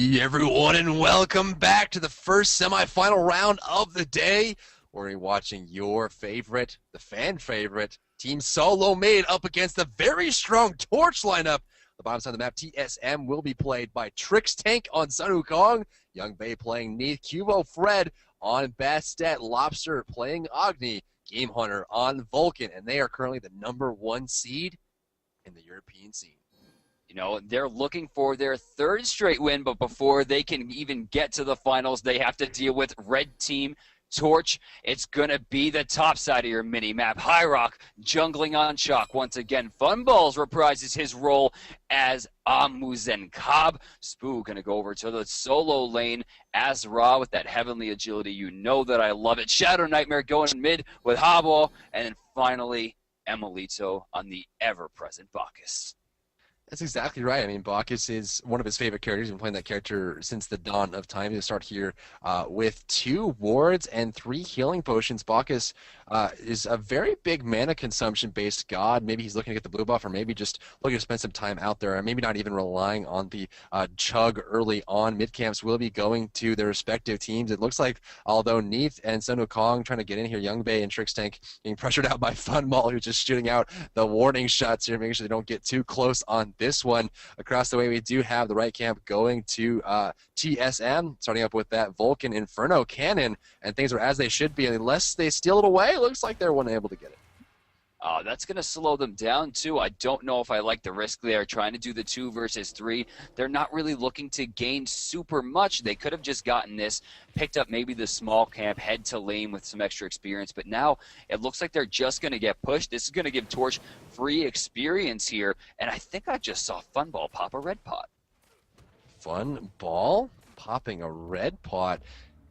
Hey everyone, and welcome back to the first semifinal round of the day. We're watching your favorite, the fan favorite, Team SoloMid up against the very strong Torch lineup. The bottom side of the map, TSM, will be played by Trix Tank on Sun Wukong, Young Bae playing Neath, Cubo Fred on Bastet, Lobster playing Agni, Game Hunter on Vulcan, and they are currently the #1 seed in the European scene. You know, they're looking for their third straight win, but before they can even get to the finals, they have to deal with Red Team Torch. It's going to be the top side of your mini-map. High Rock jungling on Shock. Once again, Funballs reprises his role as Amuzen Cobb. Spoo going to go over to the solo lane as Ra with that heavenly agility. You know that I love it. Shadow Nightmare going mid with Hobble. And then finally, Emilito on the ever-present Bacchus. That's exactly right. I mean, Bacchus is one of his favorite characters. He's been playing that character since the dawn of time. He'll start here with 2 wards and 3 healing potions. Bacchus is a very big mana consumption-based god. Maybe he's looking to get the blue buff, or maybe just looking to spend some time out there, or maybe not even relying on the chug early on. Mid-camps will be going to their respective teams. It looks like, although Neath and Sun Wukong trying to get in here, Young Bae and Trix Tank being pressured out by Funball, who's just shooting out the warning shots here, making sure they don't get too close on this one. Across the way, we do have the right camp going to TSM, starting up with that Vulcan Inferno cannon, and things are as they should be. Unless they steal it away, it looks like they're unable to get it. That's going to slow them down, too. I don't know if I like the risk there, trying to do the 2 versus 3. They're not really looking to gain super much. They could have just gotten this, picked up maybe the small camp, head to lane with some extra experience. But now it looks like they're just going to get pushed. This is going to give Torch free experience here. And I think I just saw Funball pop a red pot. Funball popping a red pot.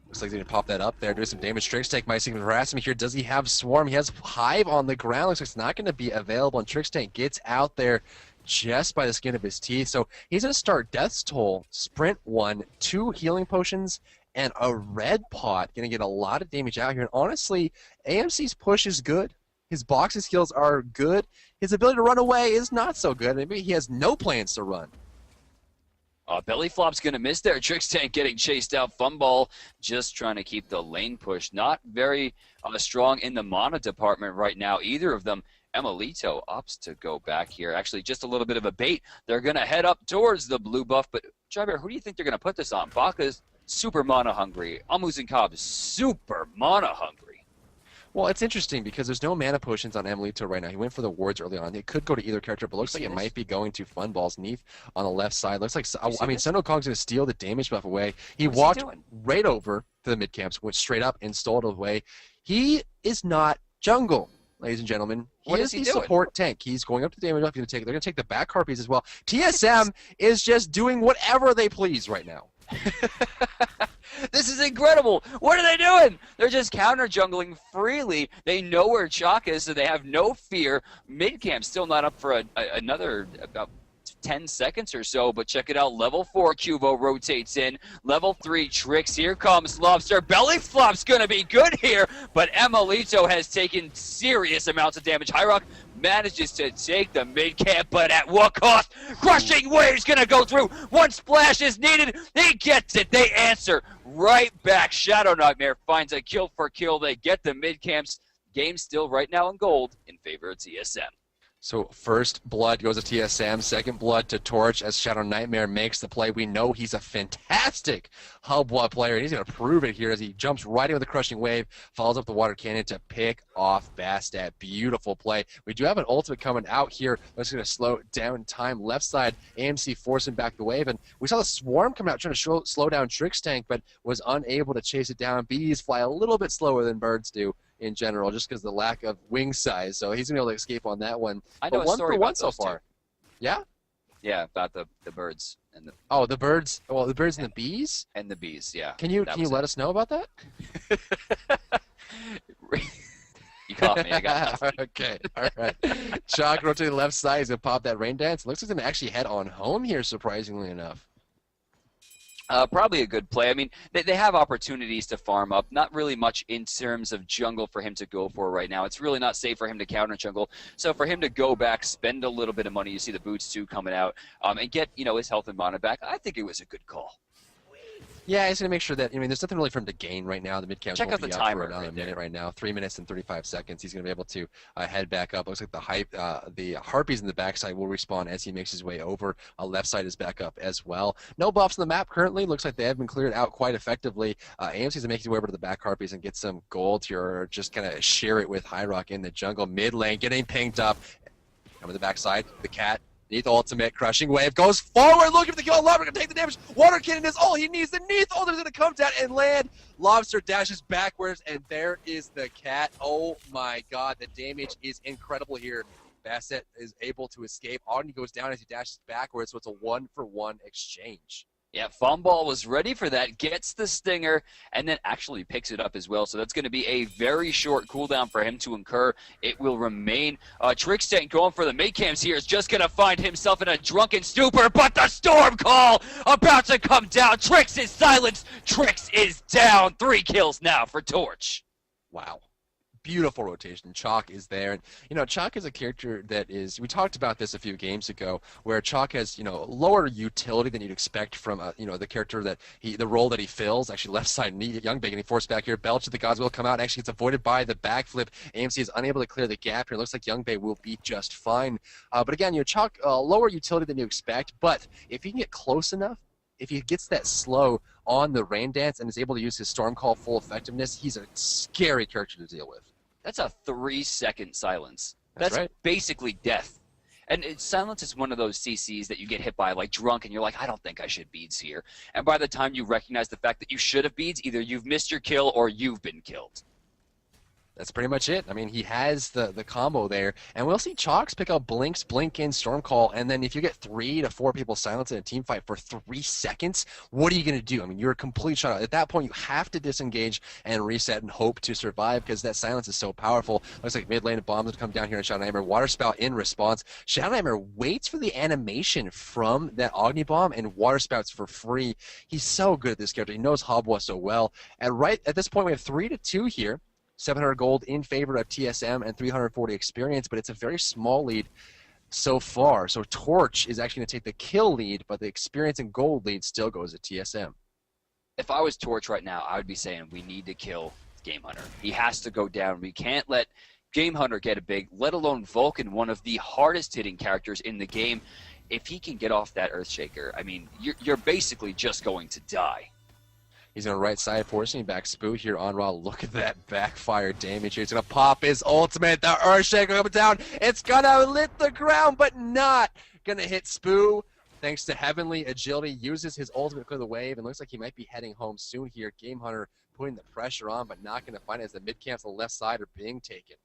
Looks like they're going to pop that up there, do some damage. Trix Tank might see him harass him here. Does he have Swarm? He has Hive on the ground. Looks like it's not going to be available, and Trix Tank gets out there just by the skin of his teeth. So he's going to start Death's Toll, Sprint 1, 2 healing potions, and a red pot. Going to get a lot of damage out here. And honestly, AMC's push is good. His boxing skills are good. His ability to run away is not so good. Maybe he has no plans to run. Belly Flop's going to miss there. Trix Tank getting chased out. Funball just trying to keep the lane push. Not very strong in the mana department right now, either of them. Emilito opts to go back here. Actually, just a little bit of a bait. They're going to head up towards the blue buff. But, Driver, who do you think they're going to put this on? Bacchus, super mana hungry. Amuzen Cobb, super mana hungry. Well, it's interesting because there's no mana potions on Emilito right now. He went for the wards early on. It could go to either character, but looks like it might be going to Funball's Neath on the left side. Looks like, I mean, Sun Wukong's going to steal the damage buff away. He walked right over to the mid camps, went straight up and stole it away. He is not jungle, ladies and gentlemen. He is the support tank. He's going up to the damage buff. They're going to take the back harpies as well. TSM is just doing whatever they please right now. This is incredible. What are they doing? They're just counter-jungling freely. They know where Chalk is, so they have no fear. Mid-camp still not up for another about 10 seconds or so, but check it out. Level 4, Cubo rotates in. Level 3, Trix. Here comes Lobster. Belly Flop's going to be good here, but Emilito has taken serious amounts of damage. High Rock manages to take the mid-camp, but at what cost? Crushing Wave's going to go through. One splash is needed. He gets it. They answer right back. Shadow Nightmare finds a kill for kill. They get the mid-camps. Game still right now in gold in favor of TSM. So first blood goes to TSM, second blood to Torch as Shadow Nightmare makes the play. We know he's a fantastic hub blood player, and he's going to prove it here as he jumps right in with the Crushing Wave, follows up the Water Cannon to pick off Bastet. Beautiful play. We do have an ultimate coming out here that's going to slow down time. Left side, AMC forcing back the wave, and we saw the Swarm coming out trying to slow down Trix Tank, but was unable to chase it down. Bees fly a little bit slower than birds do in general, just because of the lack of wing size. So he's going to be able to escape on that one. I know but a story about so far. Two. Yeah? Yeah, about the birds. And the Oh, the birds. Well, the birds and the bees? And the bees, yeah. Can you let us know about that? You caught me. I got nothing. Okay, all right. Chalk rotate to the left side. He's going to pop that rain dance. Looks like he's going to actually head on home here, surprisingly enough. Probably a good play. I mean, they have opportunities to farm up. Not really much in terms of jungle for him to go for right now. It's really not safe for him to counter jungle. So for him to go back, spend a little bit of money, you see the boots too coming out, and get his health and mana back, I think it was a good call. Yeah, he's going to make sure that, I mean, there's nothing really for him to gain right now. The mid-camps Check won't out the be up for timer another right minute there. right now. 3 minutes and 35 seconds. He's going to be able to head back up. Looks like the Harpies in the backside will respawn as he makes his way over. Left side is back up as well. No buffs on the map currently. Looks like they have been cleared out quite effectively. AMC's making his way over to the back Harpies and get some gold here, or just kind of share it with High Rock in the jungle. Mid lane, getting pinged up. Coming to the backside, the cat. Neath ultimate, crushing wave, goes forward, looking for the kill. Lobster gonna take the damage. Water Cannon is all he needs. The Neath ultimate is gonna come down and land. Lobster dashes backwards, and there is the cat. Oh my god, the damage is incredible here. Bassett is able to escape. Ogni goes down as he dashes backwards, so it's a 1-for-1 exchange. Yeah, Fumball was ready for that, gets the stinger, and then actually picks it up as well. So that's going to be a very short cooldown for him to incur. It will remain. Trickstank going for the mid camps here is just going to find himself in a drunken stupor, but the Storm Call about to come down. Trix is silenced. Trix is down. 3 kills now for Torch. Wow. Beautiful rotation. Chalk is there. And, you know, Chalk is a character that is, we talked about this a few games ago, where Chalk has, you know, lower utility than you'd expect from, you know, the character that the role that he fills. Actually, left side, Young Big, and he forced back here. Belch of the Gods will come out. Actually, it's avoided by the backflip. AMC is unable to clear the gap here. It looks like Young Bay will be just fine. But again, you know, Chalk, lower utility than you expect, but if he can get close enough, if he gets that slow on the rain dance and is able to use his Storm Call full effectiveness, he's a scary character to deal with. That's a 3-second silence. That's right. Basically death. And silence is one of those CCs that you get hit by like drunk and you're like, I don't think I should beads here. And by the time you recognize the fact that you should have beads, either you've missed your kill or you've been killed. That's pretty much it. I mean, he has the combo there. And we'll see Chalks pick up Blinks, Blink in, Storm Call, and then if you get 3 to 4 people silenced in a team fight for 3 seconds, what are you going to do? I mean, you're a complete shut out. At that point, you have to disengage and reset and hope to survive because that silence is so powerful. Looks like mid lane bombs would come down here on Shadowhammer. Water Spout in response. Shadowhammer waits for the animation from that Ogni Bomb and Water Spouts for free. He's so good at this character. He knows Habwa so well. And right at this point, we have 3-2 here. 700 gold in favor of TSM and 340 experience, but it's a very small lead so far. So Torch is actually going to take the kill lead, but the experience and gold lead still goes to TSM. If I was Torch right now, I would be saying we need to kill Game Hunter. He has to go down. We can't let Game Hunter get a big, let alone Vulcan, one of the hardest hitting characters in the game. If he can get off that Earthshaker, I mean, you're basically just going to die. He's on the right side, forcing back Spoo here on Raw. Look at that backfire damage here. He's going to pop his ultimate. The Earthshaker coming down. It's going to lit the ground, but not going to hit Spoo. Thanks to Heavenly Agility, uses his ultimate to clear the wave, and looks like he might be heading home soon here. Game Hunter putting the pressure on, but not going to find it as the mid camps on the left side are being taken.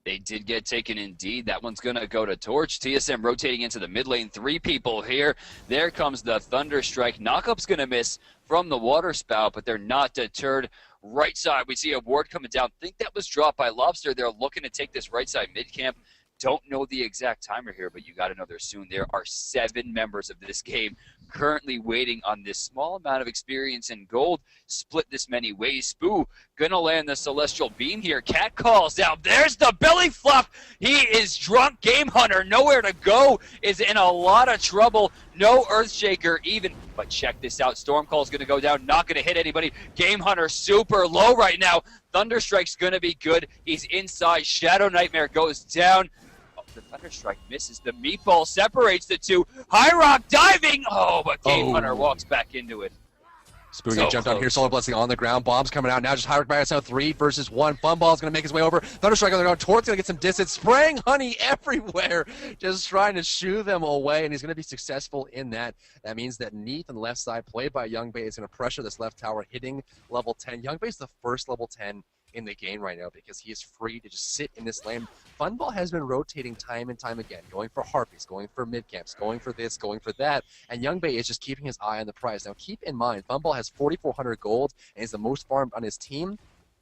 They did get taken indeed. That one's going to go to Torch. TSM rotating into the mid lane. 3 people here. There comes the Thunder Strike. Knockup's going to miss from the Water Spout, but they're not deterred. Right side, we see a ward coming down. Think that was dropped by Lobster. They're looking to take this right side mid camp. Don't know the exact timer here, but you got to know they're soon. There are 7 members of this game currently waiting on this small amount of experience and gold, split this many ways. Spoo gonna land the Celestial Beam here. Cat calls down. There's the belly fluff. He is drunk. Game Hunter, nowhere to go, is in a lot of trouble. No Earthshaker even, but check this out. Storm Call's gonna go down, not gonna hit anybody. Game Hunter super low right now. Thunderstrike's gonna be good. He's inside. Shadow Nightmare goes down. The Thunderstrike misses. The meatball separates the two. High Rock diving. Oh, but Game Hunter walks back into it. Spoo so jumped down here. Solar Blessing on the ground. Bombs coming out now. Just High Rock by itself. 3 versus 1. Funball's going to make his way over. Thunderstrike on the ground. Tort's going to get some distance. Spraying honey everywhere. Just trying to shoo them away. And he's going to be successful in that. That means that Neath on the left side, played by Young Bay, is going to pressure this left tower, hitting level 10. Young Bay is the first level 10 in the game right now because he is free to just sit in this lane. Funball has been rotating time and time again, going for Harpies, going for mid camps, going for this, going for that, and Young Bay is just keeping his eye on the prize. Now keep in mind, Funball has 4,400 gold and is the most farmed on his team.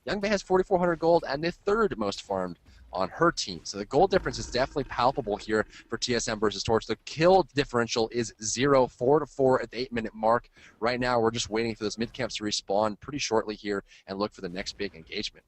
Young Bay has 4,400 gold and the 3rd most farmed on her team. So the gold difference is definitely palpable here for TSM versus Torch. The kill differential is 0, 4-4 at the 8-minute mark. Right now, we're just waiting for those mid camps to respawn pretty shortly here and look for the next big engagement.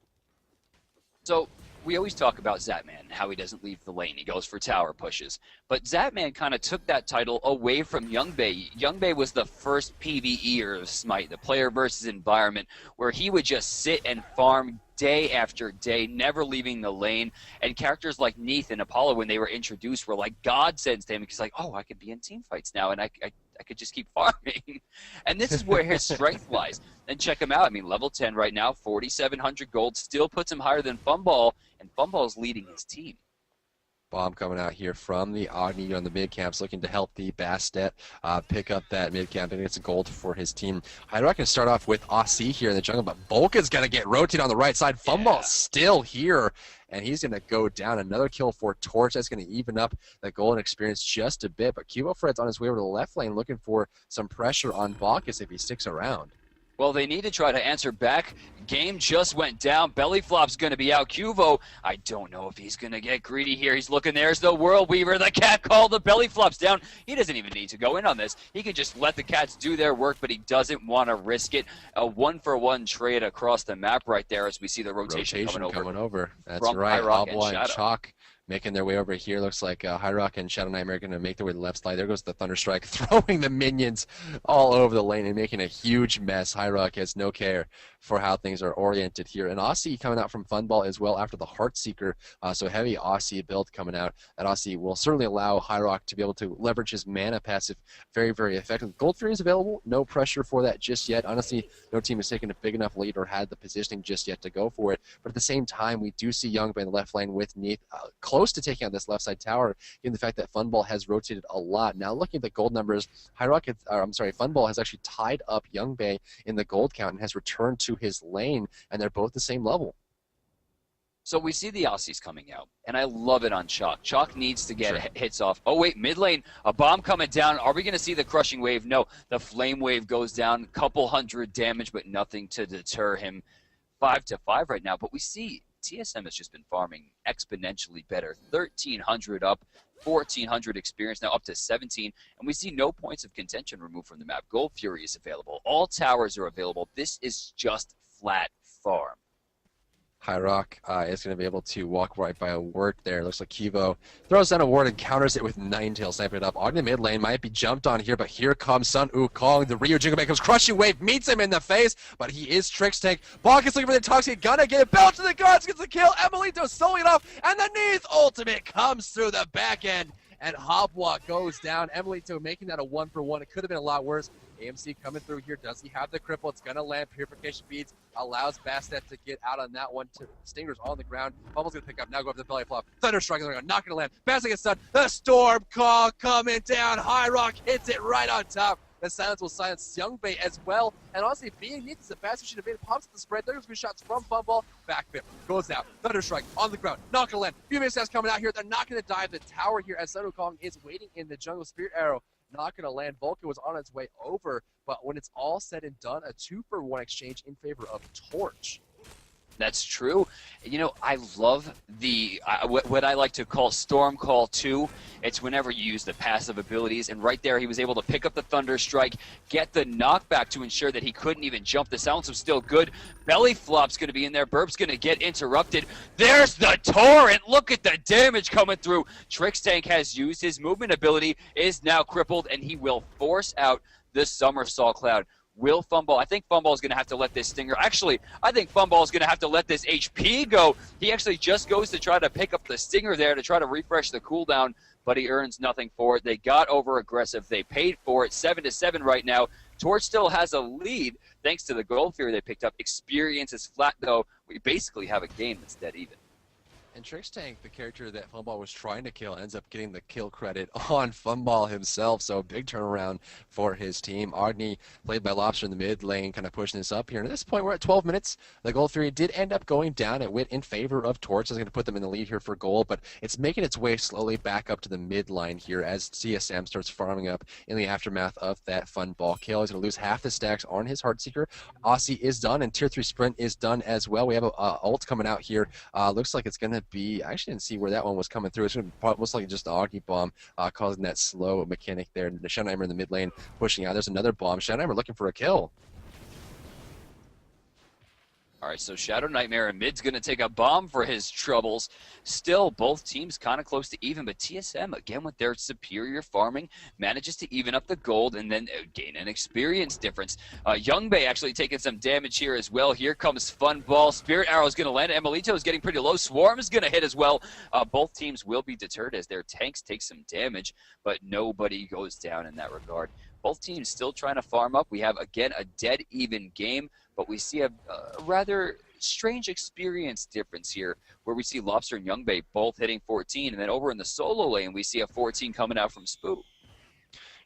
So we always talk about Zatman, how he doesn't leave the lane. He goes for tower pushes. But Zatman kind of took that title away from Youngbei. Youngbei was the first PvEer of Smite, the player versus environment, where he would just sit and farm day after day, never leaving the lane. And characters like Neith and Apollo, when they were introduced, were like godsends to him. He's like, oh, I could be in team fights now, and I could just keep farming. And this is where his strength lies. And check him out. I mean, level 10 right now, 4,700 gold, still puts him higher than Funball, and Funball's leading his team. Bomb coming out here from the Agni on the mid camps, looking to help the Bastet pick up that mid camp, and it's a gold for his team. Hydrock can start off with Aussie here in the jungle, but Volka's going to get rotated on the right side. Funball's still here, and he's going to go down. Another kill for Torch. That's going to even up the golden experience just a bit, but Cubo Fred's on his way over to the left lane looking for some pressure on Bacchus if he sticks around. Well, they need to try to answer back. Game just went down. Belly Flop's going to be out. Cuvo, I don't know if he's going to get greedy here. He's looking. There's the World Weaver. The cat called. The Belly Flop's down. He doesn't even need to go in on this. He can just let the cats do their work, but he doesn't want to risk it. A one-for-one trade across the map right there as we see the rotation coming over. That's from right. Hydrock and Chalk making their way over here. Looks like Hydrock and Shadow Nightmare are going to make their way to the left side. There goes the Thunderstrike, throwing the minions all over the lane and making a huge mess. Hydrock has no care for how things are oriented here. And Aussie coming out from Funball as well after the Heartseeker. So heavy Aussie build coming out. That Aussie will certainly allow Hydrock to be able to leverage his mana passive very, very effectively. Gold Fury is available. No pressure for that just yet. Honestly, no team has taken a big enough lead or had the positioning just yet to go for it. But at the same time, we do see Young in the left lane with Neith close to taking out this left side tower, given the fact that Funball has rotated a lot. Now looking at the gold numbers, Funball has actually tied up Youngbei in the gold count and has returned to his lane, and they're both the same level. So we see the Aussies coming out, and I love it on Chalk. Chalk needs to get hits off. Oh, wait, mid lane, a bomb coming down. Are we going to see the crushing wave? No, the flame wave goes down, couple hundred damage, but nothing to deter him. 5-5 right now, but we see TSM has just been farming exponentially better. 1,300 up, 1,400 experience, now up to 17, and we see no points of contention removed from the map. Gold Fury is available. All towers are available. This is just flat farm. Hydrock is going to be able to walk right by a ward there. Looks like Kivo throws down a ward and counters it with Ninetales sniping it up. Ogden mid lane might be jumped on here, but here comes Sun Wukong. The Ryu Jingle comes crushing wave, meets him in the face, but he is Tricks Tank. Bacchus looking for the Toxic, gonna get it. Belt to the guards, gets the kill. Emilito soloing it off, and the Neith ultimate comes through the back end, and Hopwalk goes down. Emilito making that a 1-for-1. It could have been a lot worse. AMC coming through here. Does he have the cripple? It's going to land. Purification beads allows Bastet to get out on that one. Stinger's on the ground. Bubble's going to pick up. Now go up to the belly flop. Thunderstrike is not going to land. Bastet gets stunned. The Storm Call coming down. Hydrock hits it right on top. The silence will silence Youngbei as well. And honestly, being Neith is the fastest should have been. Pops the spread. There's going to be shots from Funball. Back flip. Goes out. Thunderstrike on the ground. Not going to land. Few minutes coming out here. They're not going to dive the tower here as Sun Wukong is waiting in the jungle. Spirit Arrow not going to land. Vulcan was on its way over, but when it's all said and done, a 2-for-1 exchange in favor of Torch. That's true. You know, I love the what I like to call Storm Call 2. It's whenever you use the passive abilities, and right there he was able to pick up the Thunderstrike, get the knockback to ensure that he couldn't even jump. The silence was still good. Belly Flop's going to be in there. Burp's going to get interrupted. There's the Torrent. Look at the damage coming through. Tricks Tank has used his movement ability, is now crippled, and he will force out the Somersault Cloud. Will Funball? I think Funball is going to have to let this Stinger. Actually, I think Funball is going to have to let this HP go. He actually just goes to try to pick up the Stinger there to try to refresh the cooldown, but he earns nothing for it. They got over aggressive. They paid for it. 7-7 right now. Torch still has a lead thanks to the Gold Fury they picked up. Experience is flat though. We basically have a game that's dead even. And Tricks Tank, the character that Funball was trying to kill, ends up getting the kill credit on Funball himself. So big turnaround for his team. Agni, played by Lobster in the mid lane, kind of pushing this up here. And at this point, we're at 12 minutes. The Gold Fury did end up going down. It went in favor of Torch. That's going to put them in the lead here for gold, but it's making its way slowly back up to the mid line here as CSM starts farming up in the aftermath of that Funball kill. He's going to lose half the stacks on his Heartseeker. Aussie is done, and Tier 3 Sprint is done as well. We have a ult coming out here. Looks like it's going to be, I actually didn't see where that one was coming through. It's going to be most likely just the Augie bomb causing that slow mechanic there. The Shadowheimer in the mid lane pushing out. There's another bomb. Shadowheimer looking for a kill. All right, so Shadow Nightmare and Mid's going to take a bomb for his troubles. Still, both teams kind of close to even, but TSM, again with their superior farming, manages to even up the gold and then gain an experience difference. Youngbei actually taking some damage here as well. Here comes Fun Ball. Spirit Arrow is going to land. Emilito is getting pretty low. Swarm is going to hit as well. Both teams will be deterred as their tanks take some damage, but nobody goes down in that regard. Both teams still trying to farm up. We have, again, a dead even game, but we see a rather strange experience difference here where we see Lobster and Youngbei both hitting 14, and then over in the solo lane, we see a 14 coming out from Spoo.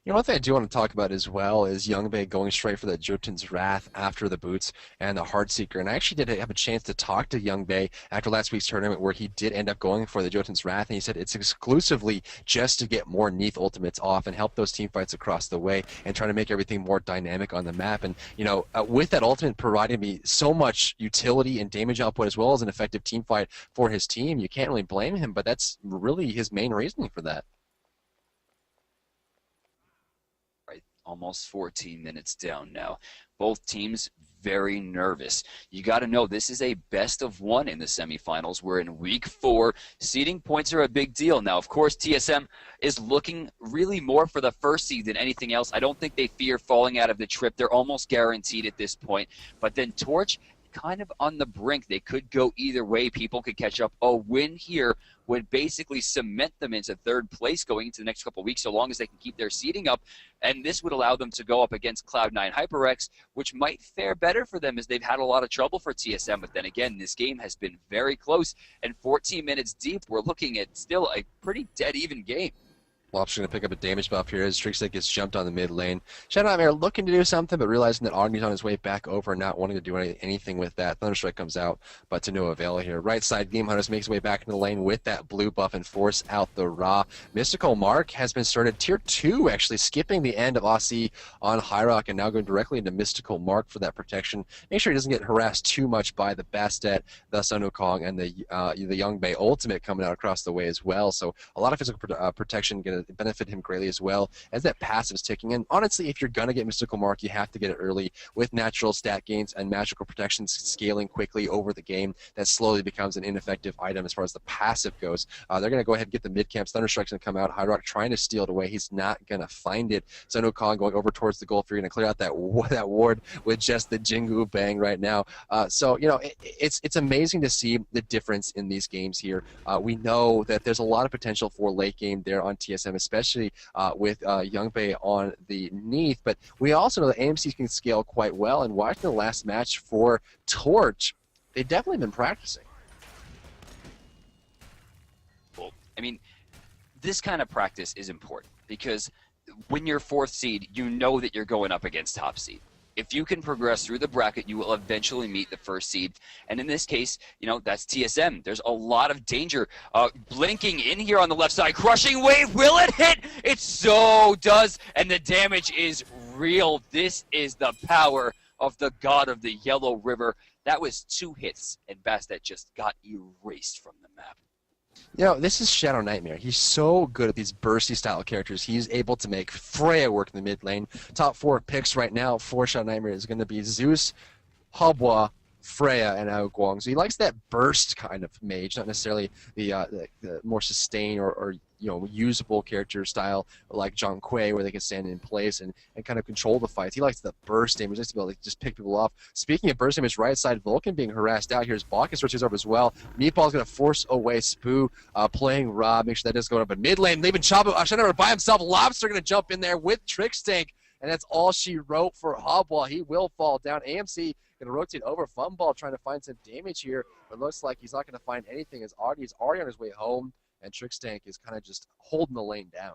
You know, one thing I do want to talk about as well is Youngbei going straight for the Jotun's Wrath after the boots and the Heartseeker. And I actually did have a chance to talk to Youngbei after last week's tournament where he did end up going for the Jotun's Wrath. And he said it's exclusively just to get more Neath ultimates off and help those team fights across the way and trying to make everything more dynamic on the map. And, you know, with that ultimate providing me so much utility and damage output as well as an effective team fight for his team, you can't really blame him. But that's really his main reasoning for that. Almost 14 minutes down now. Both teams very nervous. You got to know this is a best of one in the semifinals. We're in week 4. Seeding points are a big deal. Now, of course, TSM is looking really more for the first seed than anything else. I don't think they fear falling out of the trip. They're almost guaranteed at this point. But then Torch, kind of on the brink. They could go either way. People could catch up. A win here would basically cement them into 3rd place going into the next couple of weeks, so long as they can keep their seeding up. And this would allow them to go up against Cloud9 HyperX, which might fare better for them as they've had a lot of trouble for TSM. But then again, this game has been very close, and 14 minutes deep, we're looking at still a pretty dead even game. Lobster's going to pick up a damage buff here as Trickstick gets jumped on the mid lane. Shadow Nightmare looking to do something, but realizing that Ogni's on his way back over and not wanting to do anything with that. Thunderstrike comes out, but to no avail here. Right side, Game Hunters makes his way back into the lane with that blue buff and force out the Ra. Mystical Mark has been started tier 2, actually skipping the end of Aussie on Hyrock and now going directly into Mystical Mark for that protection. Make sure he doesn't get harassed too much by the Bastet, the Sun Wukong, and the Youngbei ultimate coming out across the way as well. So a lot of physical protection going to benefit him greatly as well as that passive is ticking in. Honestly, if you're going to get Mystical Mark, you have to get it early with natural stat gains and magical protections scaling quickly over the game. That slowly becomes an ineffective item as far as the passive goes. They're going to go ahead and get the mid camps. Thunderstrike's going to come out. High Rock trying to steal it away. He's not going to find it. Sun Wukong going over towards the goal. You're going to clear out that ward with just the Jingu Bang right now. So, you know, it's amazing to see the difference in these games here. We know that there's a lot of potential for late game there on TSM, especially with Youngbei on the Neath, but we also know that AMC can scale quite well, and watching the last match for Torch, they've definitely been practicing. Well, I mean, this kind of practice is important because when you're 4th seed, you know that you're going up against top seed. If you can progress through the bracket, you will eventually meet the 1st seed. And in this case, you know, that's TSM. There's a lot of danger. Blinking in here on the left side. Crushing wave. Will it hit? It so does. And the damage is real. This is the power of the god of the Yellow River. That was 2 hits, and Bastet just got erased from the map. You know, this is Shadow Nightmare. He's so good at these bursty style characters. He's able to make Freya work in the mid lane. Top 4 picks right now for Shadow Nightmare is going to be Zeus, Hobwa, Freya, and Ao Guang. So he likes that burst kind of mage, not necessarily the more sustain or you know, usable character style like Zhang Kui, where they can stand in place and kind of control the fights. He likes the burst damage, just to be able to just pick people off. Speaking of burst damage, right side, Vulcan being harassed out. Here's Bacchus rotates over as well. Meatball's going to force away Spoo, playing Rob, make sure that doesn't go up. But mid lane, leaving Chabo Shadow by himself. Lobster going to jump in there with Trickstank, and that's all she wrote for Hobwall. He will fall down. AMC going to rotate over. Funball trying to find some damage here, but looks like he's not going to find anything as Audie's already on his way home, and Trickstank is kind of just holding the lane down.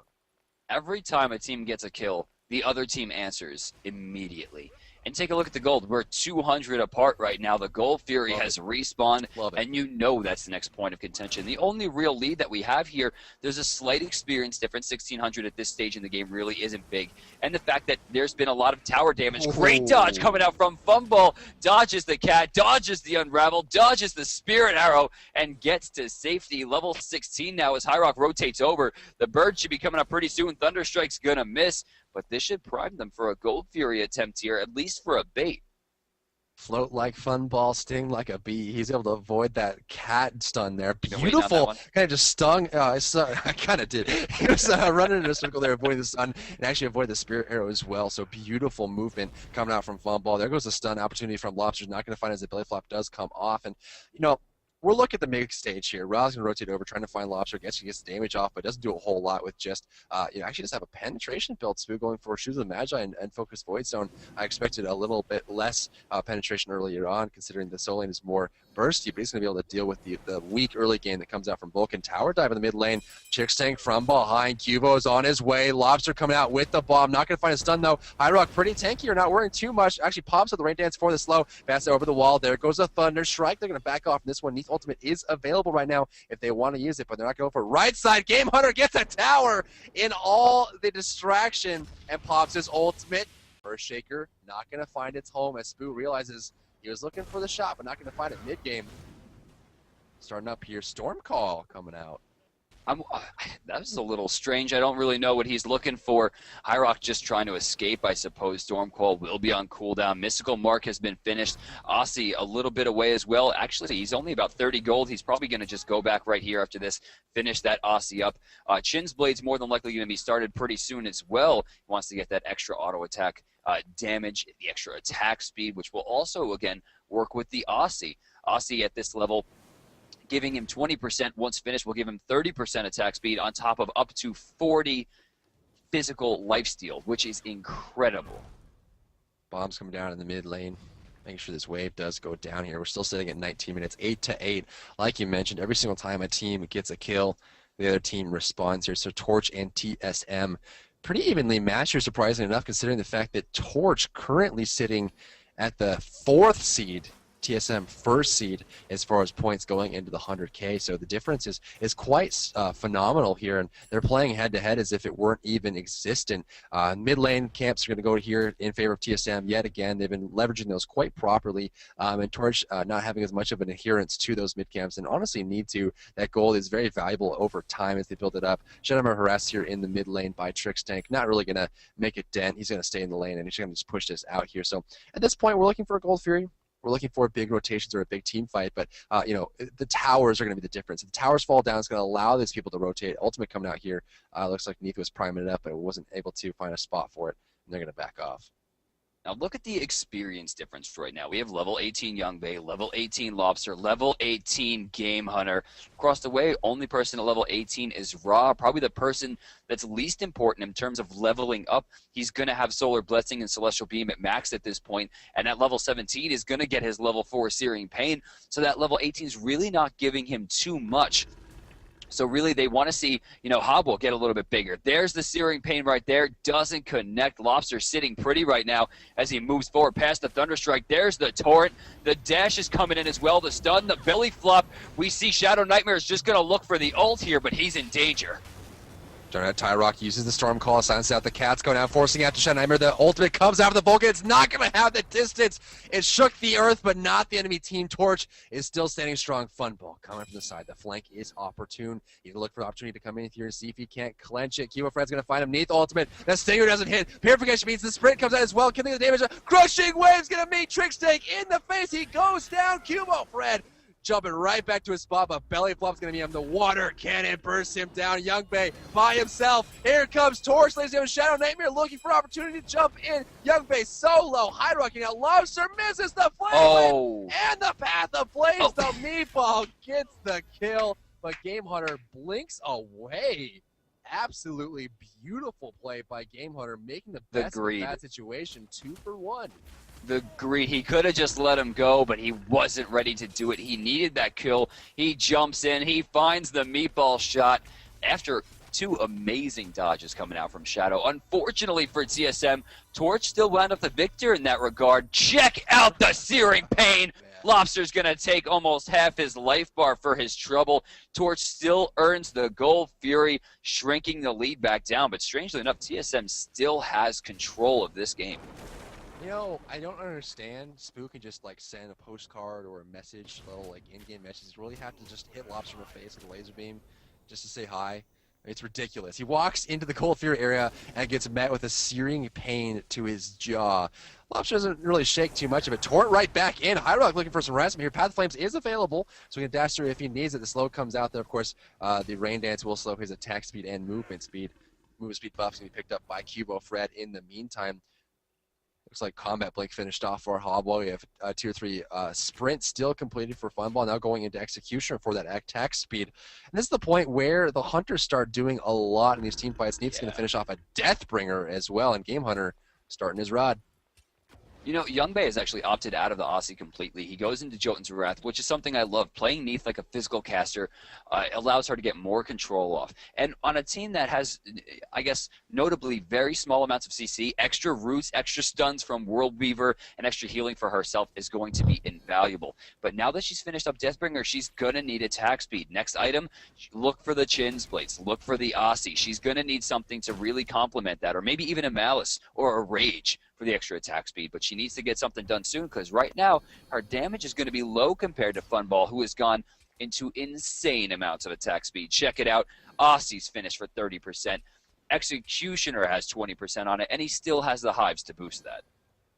Every time a team gets a kill, the other team answers immediately. And take a look at the gold. We're 200 apart right now. The Gold Fury has respawned, and you know that's the next point of contention. The only real lead that we have here, there's a slight experience difference. 1,600 at this stage in the game really isn't big. And the fact that there's been a lot of tower damage. Great dodge coming out from Funball. Dodges the cat, dodges the Unravel, dodges the Spirit Arrow, and gets to safety. Level 16 now as Hyrock rotates over. The bird should be coming up pretty soon. Thunderstrike's going to miss. But this should prime them for a Gold Fury attempt here, at least for a bait. Float like fun ball, sting like a bee. He's able to avoid that cat stun there. Been waiting on that Beautiful. one. Kind of just stung. I kind of did. He was running in a circle there, avoiding the stun, and actually avoid the spirit arrow as well. So beautiful movement coming out from fun ball. There goes the stun opportunity from Lobster's. Not going to find as the belly flop does come off. And, you know, we're looking at the mid stage here. Ra's going to rotate over, trying to find Lobster. Gets damage off, but doesn't do a whole lot with just, actually just have a penetration build. Spoo going for Shoes of the Magi and Focus Void Zone. I expected a little bit less penetration earlier on, considering the Soul Lane is more bursty, but he's going to be able to deal with the weak early game that comes out from Vulcan. Tower dive in the mid lane. Chicks tank from behind. Cubo is on his way. Lobster coming out with the bomb. Not going to find a stun, though. High Rock pretty tanky. You're not worrying too much. Actually pops up the rain dance for the slow. Pass it over the wall. There goes the Thunder Strike. They're going to back off from this one. Neath Ultimate is available right now if they want to use it, but they're not going for it. Right side. Game Hunter gets a tower in all the distraction and pops his ultimate. First Shaker not going to find its home as Spoo realizes he was looking for the shot, but not going to find it mid-game. Starting up here, Storm Call coming out. That was a little strange. I don't really know what he's looking for. Hyrock just trying to escape, I suppose. Stormcall will be on cooldown. Mystical Mark has been finished. Aussie a little bit away as well. Actually, he's only about 30 gold. He's probably going to just go back right here after this, finish that Aussie up. Chin's Blade's more than likely going to be started pretty soon as well. He wants to get that extra auto attack damage, the extra attack speed, which will also, again, work with the Aussie. Aussie at this level, giving him 20% once finished, will give him 30% attack speed on top of up to 40 physical lifesteal, which is incredible. Bombs coming down in the mid lane. Making sure this wave does go down here. We're still sitting at 19 minutes, 8-8. Like you mentioned, every single time a team gets a kill, the other team responds here. So Torch and TSM pretty evenly matched here, surprisingly enough, considering the fact that Torch currently sitting at the 4th seed, TSM first seed as far as points going into the 100K. So the difference is quite phenomenal here, and they're playing head-to-head as if it weren't even existent. Mid lane camps are going to go here in favor of TSM yet again. They've been leveraging those quite properly, and Torch not having as much of an adherence to those mid camps, and honestly need to. That gold is very valuable over time as they build it up. Shadowmare harassed here in the mid lane by Trix Tank. Not really going to make a dent. He's going to stay in the lane, and he's going to just push this out here. So at this point, we're looking for a Gold Fury. We're looking for big rotations or a big team fight, but the towers are going to be the difference. If the towers fall down, it's going to allow these people to rotate. Ultimate coming out here. Looks like Neath was priming it up, but wasn't able to find a spot for it, and they're going to back off. Now look at the experience difference right now. We have level 18 Young Bay, level 18 Lobster, level 18 Game Hunter. Across the way, only person at level 18 is Ra, probably the person that's least important in terms of leveling up. He's going to have Solar Blessing and Celestial Beam at max at this point, and at level 17 is going to get his level 4 Searing Pain, so that level 18 is really not giving him too much. So really they want to see, Hobble get a little bit bigger. There's the Searing Pain right there. Doesn't connect. Lobster sitting pretty right now as he moves forward past the Thunderstrike. There's the Torrent. The dash is coming in as well. The stun, the belly flop. We see Shadow Nightmare is just going to look for the ult here, but he's in danger. Tyrock uses the Storm Call, silences out the cats, going out, forcing out to Shadow Nightmare. The ultimate comes out of the Vulcan. It's not going to have the distance. It shook the earth, but not the enemy team. Torch is still standing strong. Funball coming from the side. The flank is opportune. You can look for the opportunity to come in here and see if he can't clench it. Cubo Fred's going to find him neath ultimate. That Stinger doesn't hit. Purification means the sprint comes out as well, killing the damage. Crushing Wave's going to meet Trix Tank in the face. He goes down. Cubo Fred jumping right back to his spot, but belly flop's gonna be him. The water cannon bursts him down. Young Bay by himself. Here comes Torch, ladies and gentlemen. Shadow Nightmare looking for opportunity to jump in. Young Bay solo, high rocking out. Lobster misses the flame and the path of flames. The meatball gets the kill, but Game Hunter blinks away. Absolutely beautiful play by Game Hunter, making the best of that situation. 2 for 1. The greed. He could have just let him go, but he wasn't ready to do it. He needed that kill. He jumps in. He finds the meatball shot after 2 amazing dodges coming out from Shadow. Unfortunately for TSM, Torch still wound up the victor in that regard. Check out the Searing Pain. Lobster's going to take almost half his life bar for his trouble. Torch still earns the Gold Fury, shrinking the lead back down. But strangely enough, TSM still has control of this game. I don't understand. Spoo can just send a postcard or a message, a little in-game message. You really have to just hit Lobster in the face with a laser beam just to say hi. It's ridiculous. He walks into the Cold Fury area and gets met with a Searing Pain to his jaw. Lobster doesn't really shake too much of it. Tort right back in. High Rock looking for some ransom here. Path of Flames is available, so he can dash through if he needs it. The slow comes out there. Of course, the Rain Dance will slow his attack speed and movement speed. Movement speed buffs can be picked up by Cubo Fred in the meantime. Looks like Combat Blink finished off for Hobble. We have Tier 3 Sprint still completed for Funball, now going into Executioner for that attack speed. And this is the point where the Hunters start doing a lot in these team fights. Neith's going to finish off a Deathbringer as well, and Game Hunter starting his rod. You know, Young Bay has actually opted out of the Aussie completely. He goes into Jotun's Wrath, which is something I love. Playing Neith like a physical caster allows her to get more control off. And on a team that has, I guess, notably very small amounts of CC, extra roots, extra stuns from World Weaver, and extra healing for herself is going to be invaluable. But now that she's finished up Deathbringer, she's going to need attack speed. Next item, look for the Chin's Blades. Look for the Aussie. She's going to need something to really complement that, or maybe even a Malice or a Rage for the extra attack speed, but she needs to get something done soon because right now her damage is going to be low compared to Funball, who has gone into insane amounts of attack speed. Check it out. Aussie's finished for 30%. Executioner has 20% on it, and he still has the hives to boost that.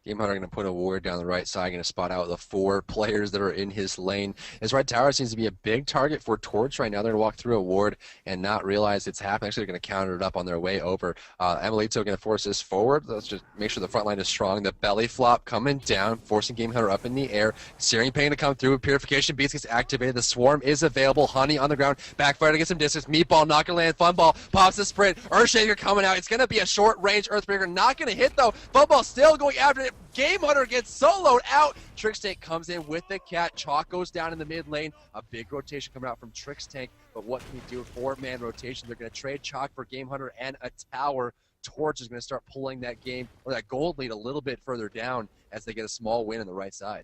Game Hunter going to put a ward down the right side, going to spot out the 4 players that are in his lane. His right tower seems to be a big target for Torch right now. They're going to walk through a ward and not realize it's happening. Actually, they're going to counter it up on their way over. Amelito going to force this forward. Let's just make sure the front line is strong. The belly flop coming down, forcing Game Hunter up in the air. Searing Pain to come through. Purification Beast gets activated. The Swarm is available. Honey on the ground. Backfire to get some distance. Meatball not going to land. Funball pops the sprint. Earthshaker coming out. It's going to be a short range Earthbreaker. Not going to hit though. Funball still going after it. Game Hunter gets soloed out. Trickstank comes in with the cat. Chalk goes down in the mid lane. A big rotation coming out from Trickstank. But what can he do? 4-man rotation. They're going to trade Chalk for Game Hunter and a tower. Torch is going to start pulling that game or that gold lead a little bit further down as they get a small win on the right side.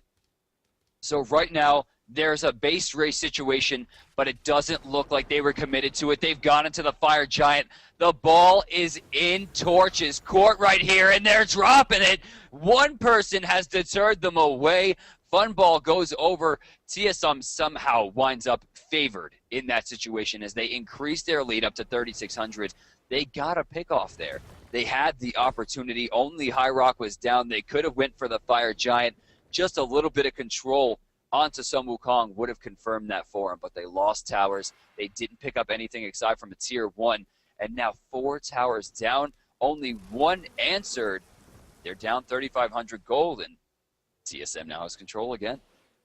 So right now, there's a base race situation, but it doesn't look like they were committed to it. They've gone into the Fire Giant. The ball is in Torch's court right here, and they're dropping it. One person has deterred them away. Funball goes over. TSM somehow winds up favored in that situation as they increase their lead up to 3,600. They got a pick off there. They had the opportunity. Only High Rock was down. They could have went for the Fire Giant. Just a little bit of control onto Sun Wukong would have confirmed that for them, but they lost towers. They didn't pick up anything aside from a tier 1, and now 4 towers down, only 1 answered. They're down 3,500 gold, and TSM now has control again.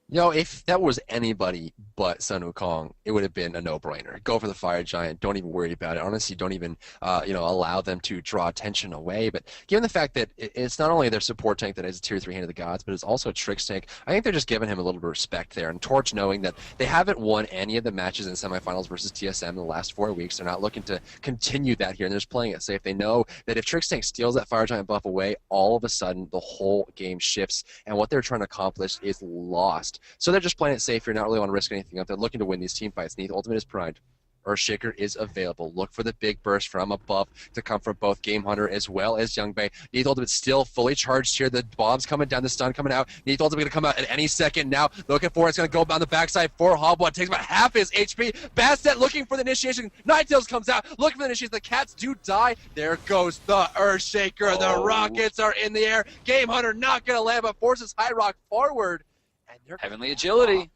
You know, if that was anybody but Sun Wukong, it would have been a no-brainer. Go for the Fire Giant. Don't even worry about it. Honestly, don't even, allow them to draw attention away. But given the fact that it's not only their support tank that is a Tier 3 Hand of the Gods, but it's also a Tricks tank, I think they're just giving him a little bit of respect there. And Torch knowing that they haven't won any of the matches in semifinals versus TSM in the last 4 weeks. They're not looking to continue that here, and they're just playing it safe. They know that if Tricks tank steals that Fire Giant buff away, all of a sudden the whole game shifts, and what they're trying to accomplish is lost. So they're just playing it safe. You're not really want to risk anything up. They're looking to win these team fights. Neith Ultimate is primed. Earthshaker is available. Look for the big burst from above to come from both Game Hunter as well as Young Bay. Neith Ultimate still fully charged here. The bomb's coming down, the stun coming out. Neith Ultimate going to come out at any second now. Looking for it's going to go on the backside for Hobble. It takes about half his HP. Bastet looking for the initiation. Ninetales comes out looking for the initiation. The cats do die. There goes the Earthshaker. The rockets are in the air. Game Hunter not going to land, but forces High Rock forward. And they're Heavenly Agility.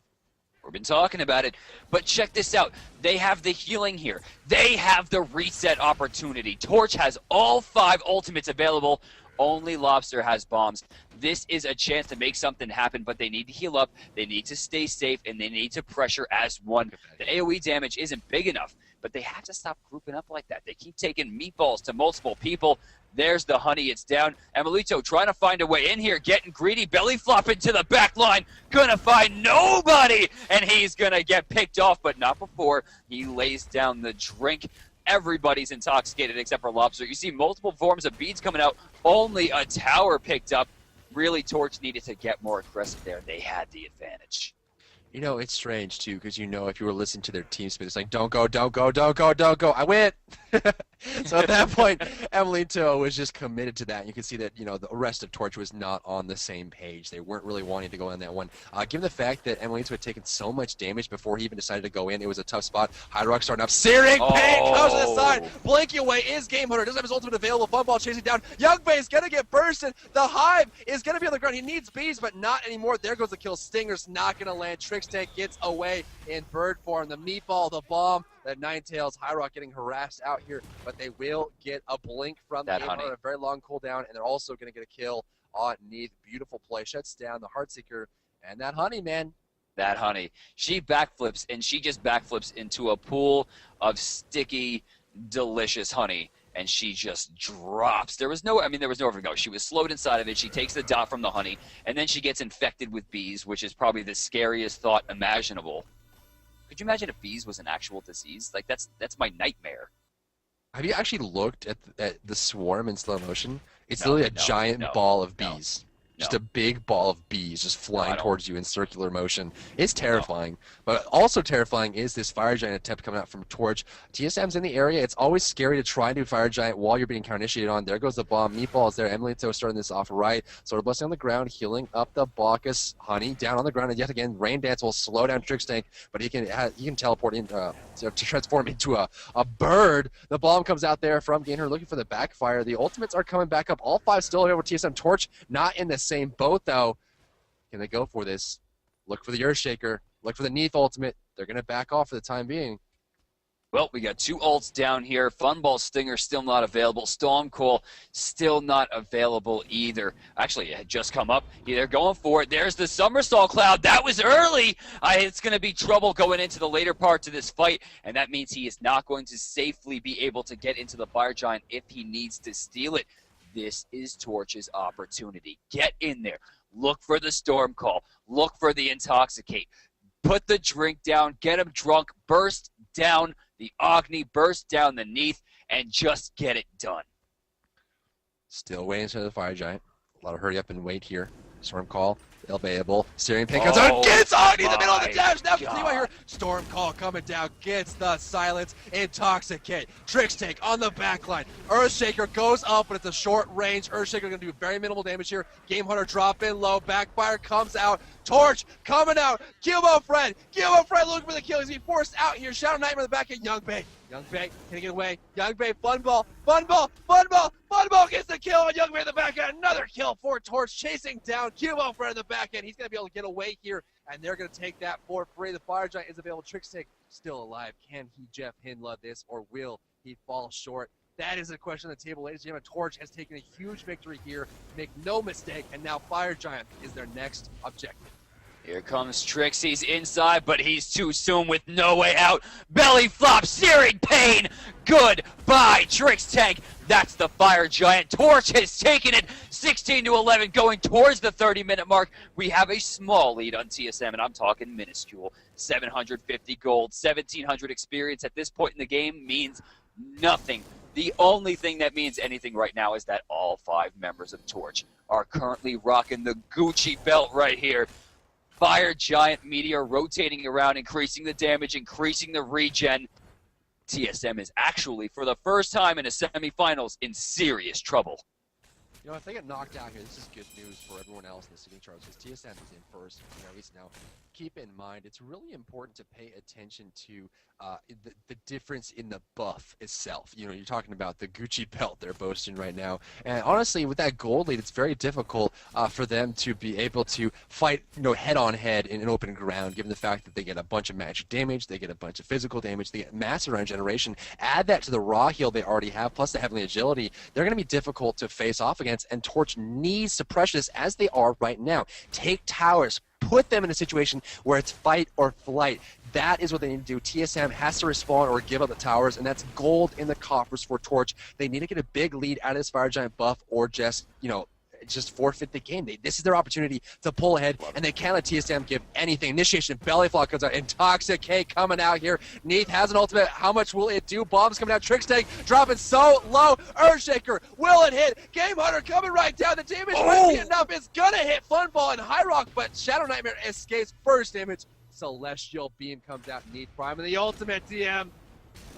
We've been talking about it, but check this out. They have the healing here. They have the reset opportunity. Torch has all 5 ultimates available. Only Lobster has bombs. This is a chance to make something happen, but they need to heal up. They need to stay safe, and they need to pressure as one. The AoE damage isn't big enough, but they have to stop grouping up like that. They keep taking meatballs to multiple people. There's the honey. It's down. Amelito trying to find a way in here, getting greedy, belly flopping to the back line. Gonna find nobody, and he's gonna get picked off, but not before he lays down the drink. Everybody's intoxicated except for Lobster. You see multiple forms of beads coming out. Only a tower picked up. Really, Torch needed to get more aggressive there. They had the advantage. You know, it's strange, too, because if you were listening to their team speak, it's like, don't go, don't go, don't go, don't go. I went. So at that point, Emelito was just committed to that. You can see that, the rest of Torch was not on the same page. They weren't really wanting to go in that one. Given the fact that Emelito had taken so much damage before he even decided to go in, it was a tough spot. Hydrox starting up. Searing Pain comes to the side. Blinking away is Game Hunter. Doesn't have his ultimate available. Funball chasing down. Young Bay's going to get bursted. The Hive is going to be on the ground. He needs bees, but not anymore. There goes the kill. Stinger's not going to land. Trix Tank gets away in bird form. The meatball, the bomb. That Ninetales, High Rock getting harassed out here, but they will get a blink from That the honey. a very long cooldown, and they're also going to get a kill on Neath. Beautiful play, shuts down the Heartseeker, and that honey, man. That honey. She backflips, and she just backflips into a pool of sticky, delicious honey, and she just drops. There was nowhere to go. She was slowed inside of it. She takes the dot from the honey, and then she gets infected with bees, which is probably the scariest thought imaginable. Could you imagine if bees was an actual disease? Like, that's my nightmare. Have you actually looked at the swarm in slow motion? It's No, literally a no, giant no, ball of no, bees. no. Just a big ball of bees just flying don't. towards you in circular motion. It's terrifying. But also terrifying is this Fire Giant attempt coming out from Torch. TSM's in the area. It's always scary to try and do Fire Giant while you're being counter-initiated on. There goes the bomb. Meatball is there. Emelito starting this off right. Sword of Blessing on the ground, healing up the Bacchus. Honey down on the ground. And yet again, Rain Dance will slow down Trix Tank, but he can teleport in to transform into a bird. The bomb comes out there from Gainer looking for the backfire. The ultimates are coming back up. All 5 still over TSM. Torch not in the same boat, though. Can they go for this? Look for the Earthshaker. Look for the Neath ultimate. They're going to back off for the time being. Well, we got 2 ults down here. Funball Stinger still not available. Stormcoil still not available either. Actually, it had just come up. They're going for it. There's the Somersault Cloud. That was early. It's going to be trouble going into the later part of this fight, and that means he is not going to safely be able to get into the Fire Giant if he needs to steal it. This is Torch's opportunity. Get in there. Look for the Storm Call. Look for the Intoxicate. Put the drink down. Get him drunk. Burst down the Agni. Burst down the Neath. And just get it done. Still waiting for the Fire Giant. A lot of hurry up and wait here. Storm Call. Available. Searing Pain comes out. Gets Agni in the middle of the dash. Now see right here. Storm Call coming down. Gets the silence. Intoxicate. Trix Tank on the back line. Earthshaker goes up, but it's a short range. Earthshaker going to do very minimal damage here. Game Hunter drop in low. Backfire comes out. Torch coming out. Gilbo Fred. Gilbo Fred looking for the kill. He's being forced out here. Shadow Nightmare in the back end. Young Bay. Young Bay, can he get away? Young Bay, Funball gets the kill on Young Bay in the back end. Another kill for Torch, chasing down Cubo Fred in the back end. He's going to be able to get away here, and they're going to take that for free. The Fire Giant is available. Trix Tank still alive. Can he Jeff Hinla this, or will he fall short? That is a question on the table. Ladies and gentlemen, Torch has taken a huge victory here. Make no mistake, and now Fire Giant is their next objective. Here comes Trix. He's inside, but he's too soon with no way out. Belly flop, Searing Pain. Goodbye, Trix Tank. That's the Fire Giant. Torch has taken it 16-11, going towards the 30-minute mark. We have a small lead on TSM, and I'm talking minuscule. 750 gold, 1,700 experience at this point in the game means nothing. The only thing that means anything right now is that all 5 members of Torch are currently rocking the Gucci belt right here. Fire Giant Meteor rotating around, increasing the damage, increasing the regen. TSM is actually, for the first time in a semifinals, in serious trouble. If they get knocked out here, this is good news for everyone else in the sitting charts, because TSM is in first. At least now, keep in mind, it's really important to pay attention to the difference in the buff itself. You're talking about the Gucci belt they're boasting right now. And honestly, with that gold lead, it's very difficult for them to be able to fight, head on head in an open ground, given the fact that they get a bunch of magic damage, they get a bunch of physical damage, they get massive regeneration. Add that to the raw heal they already have, plus the heavenly agility. They're going to be difficult to face off against, and Torch needs to pressure this as they are right now. Take towers, put them in a situation where it's fight or flight. That is what they need to do. TSM has to respond or give up the towers, and that's gold in the coffers for Torch. They need to get a big lead out of this Fire Giant buff, or just forfeit the game. This is their opportunity to pull ahead, and they can't let TSM give anything. Initiation, belly flop comes out, Intoxicate coming out here. Neath has an ultimate. How much will it do? Bombs coming out. Trix Tank dropping so low. Earthshaker, will it hit? Game Hunter coming right down. The damage might be enough. It's gonna hit Funball and High Rock, but Shadow Nightmare escapes first damage. Celestial Beam comes out. Neath Prime and the ultimate, DM.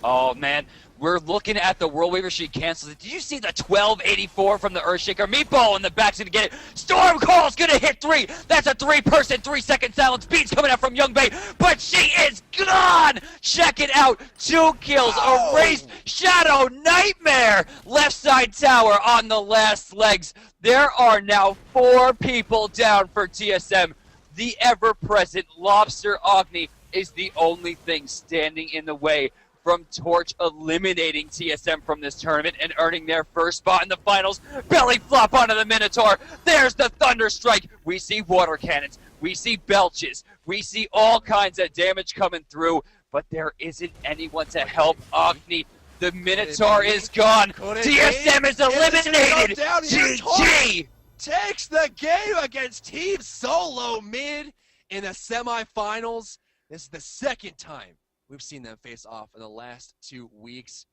Oh, man. We're looking at the World Waiver Sheet cancels. Did you see the 1284 from the Earthshaker? Meatball in the back's going to get it. Storm Call's going to hit 3. That's a 3-person, 3-second silence. Beats coming out from Young Bay, but she is gone. Check it out. 2 kills. Erased. Shadow Nightmare. Left side tower on the last legs. There are now 4 people down for TSM. The ever-present Lobster Agni is the only thing standing in the way from Torch eliminating TSM from this tournament and earning their first spot in the finals. Belly flop onto the Minotaur. There's the Thunder Strike. We see water cannons. We see belches. We see all kinds of damage coming through, but there isn't anyone to help Agni. The Minotaur is gone. TSM is eliminated. GG! Takes the game against Team SoloMid in the semifinals. This is the second time we've seen them face off in the last 2 weeks.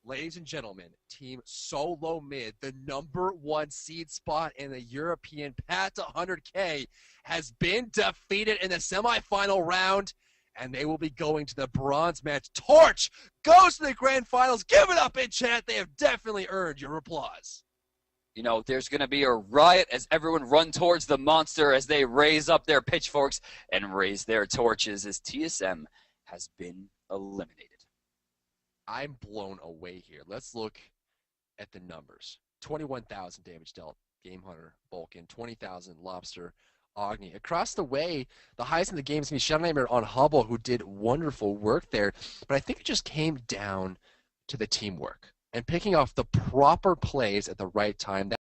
Ladies and gentlemen, Team SoloMid, the #1 seed spot in the European path to 100K, has been defeated in the semifinal round, and they will be going to the bronze match. Torch goes to the grand finals. Give it up in chat. They have definitely earned your applause. You know, there's going to be a riot as everyone run towards the monster as they raise up their pitchforks and raise their torches as TSM has been eliminated. I'm blown away here. Let's look at the numbers. 21,000 damage dealt, Game Hunter, Vulcan, 20,000 Lobster, Agni. Across the way, the highest in the game is going to be Shadow Nightmare on Hubble, who did wonderful work there. But I think it just came down to the teamwork and picking off the proper plays at the right time.